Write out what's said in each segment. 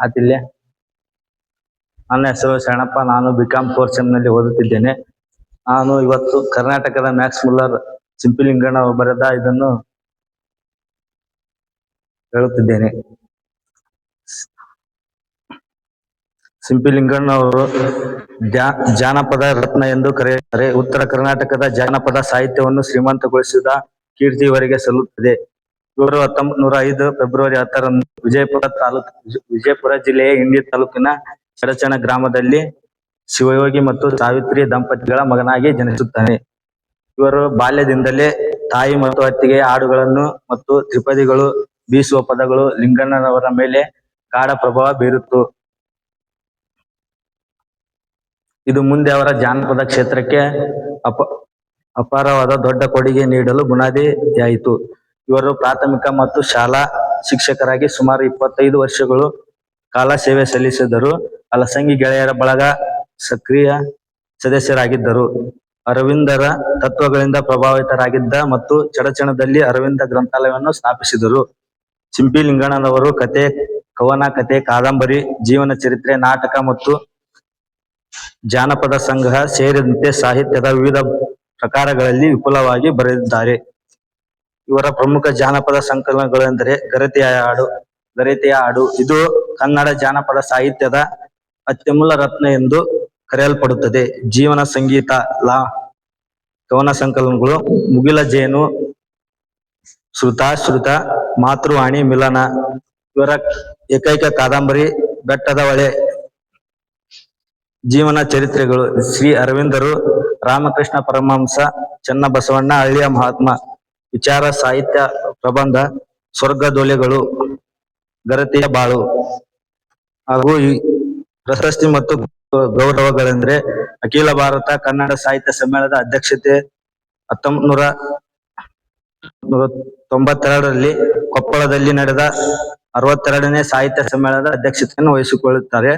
ಆತಿಲ್ಲೆ. ನನ್ನ ಹೆಸರು ಶರಣಪ್ಪ. ನಾನು ಬಿಕಾಂ 4th ಸೆಮ್ನಲ್ಲಿ ಓದುತ್ತಿದ್ದೇನೆ. ನಾನು ಇವತ್ತು ಕರ್ನಾಟಕದ ಮ್ಯಾಕ್ಸ್ ಮುಲ್ಲರ್ ಸಿಂಪಿಲಿಂಗಣ್ಣ ಬರೆದ ಇದನ್ನು ಹೇಳುತ್ತಿದ್ದೇನೆ. ಸಿಂಪಿಲಿಂಗಣ್ಣ ಅವರು ಜಾನಪದ ರತ್ನ ಎಂದು ಕರೆಯುತ್ತಾರೆ. ಉತ್ತರ ಕರ್ನಾಟಕದ ಜಾನಪದ ಸಾಹಿತ್ಯವನ್ನು ಶ್ರೀಮಂತಗೊಳಿಸಿದ ಕೀರ್ತಿ ಇವರಿಗೆ ಸಲ್ಲುತ್ತದೆ. ಇವರು 1905 ಫೆಬ್ರವರಿ 10ರಂದು ವಿಜಯಪುರ ಜಿಲ್ಲೆಯ ಇಂಡಿ ತಾಲೂಕಿನ ಚಡಚಣ ಗ್ರಾಮದಲ್ಲಿ ಶಿವಯೋಗಿ ಮತ್ತು ಸಾವಿತ್ರಿ ದಂಪತಿಗಳ ಮಗನಾಗಿ ಜನಿಸುತ್ತಾನೆ. ಇವರು ಬಾಲ್ಯದಿಂದಲೇ ತಾಯಿ ಮತ್ತು ಅತ್ತಿಗೆಯ ಹಾಡುಗಳನ್ನು ಮತ್ತು ತ್ರಿಪದಿಗಳು, ಬೀಸುವ ಪದಗಳು ಲಿಂಗಣ್ಣನವರ ಮೇಲೆ ಗಾಢ ಪ್ರಭಾವ ಬೀರಿತು. ಇದು ಮುಂದೆ ಅವರ ಜಾನಪದ ಕ್ಷೇತ್ರಕ್ಕೆ ಅಪಾರವಾದ ದೊಡ್ಡ ಕೊಡುಗೆ ನೀಡಲು ಬುನಾದಿಯಾಯಿತು. ಇವರು ಪ್ರಾಥಮಿಕ ಮತ್ತು ಶಾಲಾ ಶಿಕ್ಷಕರಾಗಿ ಸುಮಾರು 25 ವರ್ಷಗಳು ಕಾಲ ಸೇವೆ ಸಲ್ಲಿಸಿದರು. ಅಲಸಂಗಿ ಗೆಳೆಯರ ಬಳಗ ಸಕ್ರಿಯ ಸದಸ್ಯರಾಗಿದ್ದರು. ಅರವಿಂದರ ತತ್ವಗಳಿಂದ ಪ್ರಭಾವಿತರಾಗಿದ್ದ ಮತ್ತು ಚಡಚಣದಲ್ಲಿ ಅರವಿಂದ ಗ್ರಂಥಾಲಯವನ್ನು ಸ್ಥಾಪಿಸಿದರು. ಸಿಂಪಿಲಿಂಗಣ್ಣನವರು ಕತೆ, ಕವನ, ಕತೆ, ಕಾದಂಬರಿ, ಜೀವನ ಚರಿತ್ರೆ, ನಾಟಕ ಮತ್ತು ಜಾನಪದ ಸಂಗ್ರಹ ಸೇರಿದಂತೆ ಸಾಹಿತ್ಯದ ವಿವಿಧ ಪ್ರಕಾರಗಳಲ್ಲಿ ವಿಪುಲವಾಗಿ ಬರೆದಿದ್ದಾರೆ. ಇವರ ಪ್ರಮುಖ ಜಾನಪದ ಸಂಕಲನಗಳೆಂದರೆ ಗರತಿಯ ಹಾಡು. ಇದು ಕನ್ನಡ ಜಾನಪದ ಸಾಹಿತ್ಯದ ಅತ್ಯಮೂಲ್ಯ ರತ್ನ ಎಂದು ಕರೆಯಲ್ಪಡುತ್ತದೆ. ಜೀವನ ಸಂಗೀತ ಕವನ ಸಂಕಲನಗಳು ಮುಗಿಲ ಜೇನು, ಶ್ರುತ, ಮಾತೃವಾಣಿ, ಮಿಲನ. ಇವರ ಏಕೈಕ ಕಾದಂಬರಿ ಬೆಟ್ಟದ ಹೊಳೆ. ಜೀವನ ಚರಿತ್ರೆಗಳು ಶ್ರೀ ಅರವಿಂದರು, ರಾಮಕೃಷ್ಣ ಪರಮಹಂಸ, ಚನ್ನಬಸವಣ್ಣ, ಹಳ್ಳಿಯ ಮಹಾತ್ಮ. ವಿಚಾರ ಸಾಹಿತ್ಯ ಪ್ರಬಂಧ ಸ್ವರ್ಗದೊಲೆಗಳು, ಗರತಿಯ ಬಾಳು. ಹಾಗೂ ಪ್ರಶಸ್ತಿ ಮತ್ತು ಗೌರವಗಳೆಂದರೆ ಅಖಿಲ ಭಾರತ ಕನ್ನಡ ಸಾಹಿತ್ಯ ಸಮ್ಮೇಳನದ ಅಧ್ಯಕ್ಷತೆ 1992ರಲ್ಲಿ ಕೊಪ್ಪಳದಲ್ಲಿ ನಡೆದ 62ನೇ ಸಾಹಿತ್ಯ ಸಮ್ಮೇಳನದ ಅಧ್ಯಕ್ಷತೆಯನ್ನು ವಹಿಸಿಕೊಳ್ಳುತ್ತಾರೆ.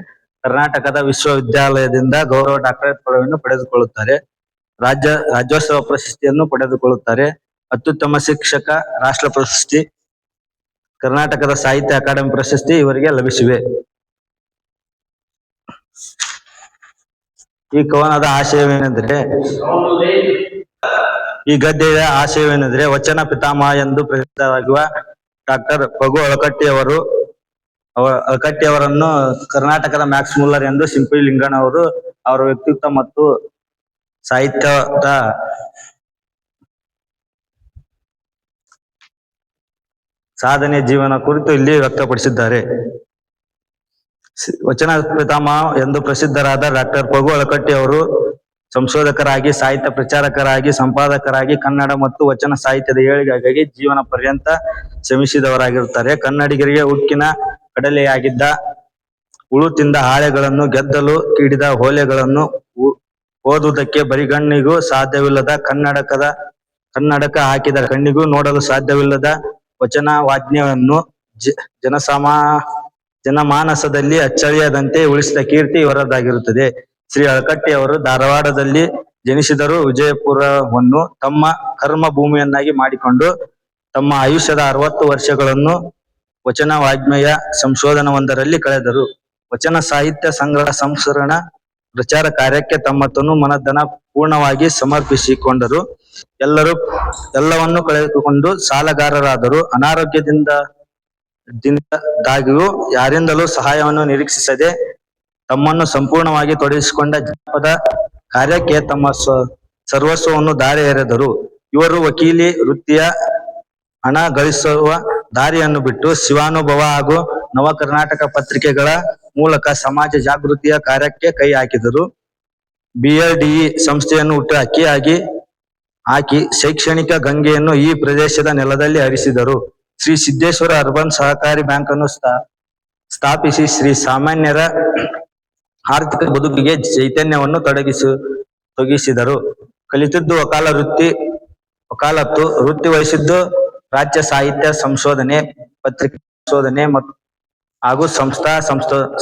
ಕರ್ನಾಟಕದ ವಿಶ್ವವಿದ್ಯಾಲಯದಿಂದ ಗೌರವ ಡಾಕ್ಟರೇಟ್ ಪದವಿಯನ್ನು ಪಡೆದುಕೊಳ್ಳುತ್ತಾರೆ. ರಾಜ್ಯೋತ್ಸವ ಪ್ರಶಸ್ತಿಯನ್ನು ಪಡೆದುಕೊಳ್ಳುತ್ತಾರೆ. ಅತ್ಯುತ್ತಮ ಶಿಕ್ಷಕ ರಾಷ್ಟ್ರ ಪ್ರಶಸ್ತಿ, ಕರ್ನಾಟಕದ ಸಾಹಿತ್ಯ ಅಕಾಡೆಮಿ ಪ್ರಶಸ್ತಿ ಇವರಿಗೆ ಲಭಿಸಿವೆ. ಈ ಕವನದ ಆಶಯವೇನೆಂದರೆ ಈ ಗದ್ಯದ ಆಶಯವೇನೆಂದರೆ ವಚನ ಪಿತಾಮಹ ಎಂದು ಪ್ರಸಿದ್ಧರಾಗುವ ಡಾಕ್ಟರ್ ಪಗು ಅಳಕಟ್ಟಿಯವರನ್ನು ಕರ್ನಾಟಕದ ಮ್ಯಾಕ್ಸ್ ಮುಲ್ಲರ್ ಎಂದು ಸಿಂಪಿಲಿಂಗಣ್ಣನವರು ಅವರ ವ್ಯಕ್ತಿತ್ವ ಮತ್ತು ಸಾಹಿತ್ಯದ ಸಾಧನೆ ಜೀವನ ಕುರಿತು ಇಲ್ಲಿ ವ್ಯಕ್ತಪಡಿಸಿದ್ದಾರೆ. ವಚನ ಪಿತಾಮಹ ಎಂದು ಪ್ರಸಿದ್ಧರಾದ ಡಾಕ್ಟರ್ ಪಗು ಅಳಕಟ್ಟಿ ಅವರು ಸಂಶೋಧಕರಾಗಿ, ಸಾಹಿತ್ಯ ಪ್ರಚಾರಕರಾಗಿ, ಸಂಪಾದಕರಾಗಿ ಕನ್ನಡ ಮತ್ತು ವಚನ ಸಾಹಿತ್ಯದ ಏಳಿಗೆಗಾಗಿ ಜೀವನ ಪರ್ಯಂತ ಶ್ರಮಿಸಿದವರಾಗಿರುತ್ತಾರೆ. ಕನ್ನಡಿಗರಿಗೆ ಉಕ್ಕಿನ ಕಡಲೆಯಾಗಿದ್ದ, ಹುಳು ತಿಂದ ಹಾಳೆಗಳನ್ನು, ಗೆದ್ದಲು ಕಿಡಿದ ಹೊಲೆಗಳನ್ನು, ಓದುವುದಕ್ಕೆ ಬರಿಗಣ್ಣಿಗೂ ಸಾಧ್ಯವಿಲ್ಲದ, ಕನ್ನಡಕ ಹಾಕಿದ ಕಣ್ಣಿಗೂ ನೋಡಲು ಸಾಧ್ಯವಿಲ್ಲದ ವಚನವಾಜ್ಞೆಯನ್ನು ಜನಮಾನಸದಲ್ಲಿ ಅಚ್ಚಳಿಯದಂತೆ ಉಳಿಸಿದ ಕೀರ್ತಿ ಇವರದಾಗಿರುತ್ತದೆ. ಶ್ರೀ ಅಳಕಟ್ಟಿ ಅವರು ಧಾರವಾಡದಲ್ಲಿ ಜನಿಸಿದರೂ ವಿಜಯಪುರವನ್ನು ತಮ್ಮ ಕರ್ಮ ಭೂಮಿಯನ್ನಾಗಿ ಮಾಡಿಕೊಂಡು ತಮ್ಮ ಆಯುಷ್ಯದ 60 ವರ್ಷಗಳನ್ನು ವಚನ ವಾಜ್ಮಯ ಸಂಶೋಧನವೊಂದರಲ್ಲಿ ಕಳೆದರು. ವಚನ ಸಾಹಿತ್ಯ ಸಂಗ್ರಹ ಸಂಸ್ಕರಣ ಪ್ರಚಾರ ಕಾರ್ಯಕ್ಕೆ ತಮ್ಮ ತನು ಮನಧನ ಪೂರ್ಣವಾಗಿ ಸಮರ್ಪಿಸಿಕೊಂಡರು. ಎಲ್ಲವನ್ನು ಕಳೆದುಕೊಂಡು ಸಾಲಗಾರರಾದರು. ಅನಾರೋಗ್ಯದಿಂದಾಗಿಯೂ ಯಾರಿಂದಲೂ ಸಹಾಯವನ್ನು ನಿರೀಕ್ಷಿಸದೆ ತಮ್ಮನ್ನು ಸಂಪೂರ್ಣವಾಗಿ ತೊಡಗಿಸಿಕೊಂಡ ಜಾನಪದ ಕಾರ್ಯಕ್ಕೆ ತಮ್ಮ ಸರ್ವಸ್ವವನ್ನು ದಾರಿ ಎರೆದರು. ಇವರು ವಕೀಲಿ ವೃತ್ತಿಯ ಹಣ ಗಳಿಸುವ ದಾರಿಯನ್ನು ಬಿಟ್ಟು ಶಿವಾನುಭವ ಹಾಗೂ ನವ ಕರ್ನಾಟಕ ಪತ್ರಿಕೆಗಳ ಮೂಲಕ ಸಮಾಜ ಜಾಗೃತಿಯ ಕಾರ್ಯಕ್ಕೆ ಕೈ ಹಾಕಿದರು. BLDE ಸಂಸ್ಥೆಯನ್ನು ಹಾಕಿ ಶೈಕ್ಷಣಿಕ ಗಂಗೆಯನ್ನು ಈ ಪ್ರದೇಶದ ನೆಲದಲ್ಲಿ ಹರಿಸಿದರು. ಶ್ರೀ ಸಿದ್ದೇಶ್ವರ ಅರ್ಬನ್ ಸಹಕಾರಿ ಬ್ಯಾಂಕ್ ಅನ್ನು ಸ್ಥಾಪಿಸಿ ಶ್ರೀ ಸಾಮಾನ್ಯರ ಆರ್ಥಿಕ ಬದುಕಿಗೆ ಚೈತನ್ಯವನ್ನು ತೊಡಗಿಸಿದರು. ಕಲಿತಿದ್ದು ವಕಾಲತ್ತು ವೃತ್ತಿ ವಹಿಸಿದ್ದು ರಾಜ್ಯ ಸಾಹಿತ್ಯ ಸಂಶೋಧನೆ, ಪತ್ರಿಕಾ ಸಂಶೋಧನೆ ಹಾಗೂ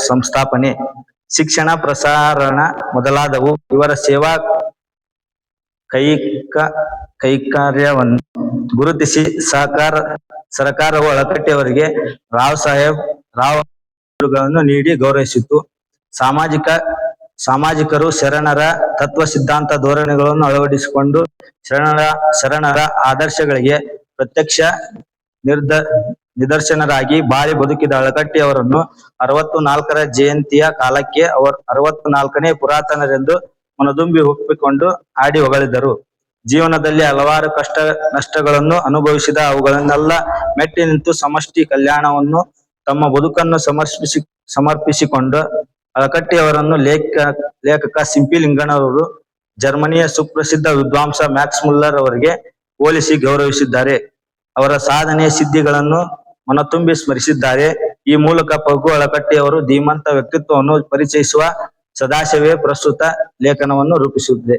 ಸಂಸ್ಥಾಪನೆ, ಶಿಕ್ಷಣ ಪ್ರಸಾರಣ ಮೊದಲಾದವು. ಇವರ ಸೇವಾ ಕೈಕಾರ್ಯವನ್ನು ಗುರುತಿಸಿ ಸರಕಾರವು ಅಳಕಟ್ಟಿಯವರಿಗೆ ರಾವ್ ಬಿರುದುಗಳನ್ನು ನೀಡಿ ಗೌರವಿಸಿತು. ಸಾಮಾಜಿಕರು ಶರಣರ ತತ್ವ ಸಿದ್ಧಾಂತ ಧೋರಣೆಗಳನ್ನು ಅಳವಡಿಸಿಕೊಂಡು ಶರಣರ ಆದರ್ಶಗಳಿಗೆ ಪ್ರತ್ಯಕ್ಷ ನಿದರ್ಶನರಾಗಿ ಬಾಳಿ ಬದುಕಿದ ಅಳಕಟ್ಟಿ ಅವರನ್ನು 64ರ ಜಯಂತಿಯ ಕಾಲಕ್ಕೆ 64ನೇ ಪುರಾತನರೆಂದು ಮನದುಂಬಿ ಒಪ್ಪಿಕೊಂಡು ಹಾಡಿ ಹೊಗಳಿದರು. ಜೀವನದಲ್ಲಿ ಹಲವಾರು ಕಷ್ಟ ನಷ್ಟಗಳನ್ನು ಅನುಭವಿಸಿದ ಅವುಗಳನ್ನೆಲ್ಲ ಮೆಟ್ಟಿ ನಿಂತು ಸಮಷ್ಟಿ ಕಲ್ಯಾಣವನ್ನು ತಮ್ಮ ಬದುಕನ್ನು ಸಮರ್ಪಿಸಿಕೊಂಡು ಅಳಕಟ್ಟಿ ಅವರನ್ನು ಲೇಖಕ ಸಿಂಪಿ ಲಿಂಗಣ್ಣರವರು ಜರ್ಮನಿಯ ಸುಪ್ರಸಿದ್ಧ ವಿದ್ವಾಂಸ ಮ್ಯಾಕ್ಸ್ ಮುಲ್ಲರ್ ಅವರಿಗೆ ಹೋಲಿಸಿ ಗೌರವಿಸಿದ್ದಾರೆ. ಅವರ ಸಾಧನೆ ಸಿದ್ಧಿಗಳನ್ನು ಮನತುಂಬಿ ಸ್ಮರಿಸಿದ್ದಾರೆ. ಈ ಮೂಲಕ ಪಗು ಅಳಕಟ್ಟಿ ಅವರು ಧೀಮಂತ ವ್ಯಕ್ತಿತ್ವವನ್ನು ಪರಿಚಯಿಸುವ ಸದಾಶಯವೇ ಪ್ರಸ್ತುತ ಲೇಖನವನ್ನು ರೂಪಿಸುತ್ತಿದೆ.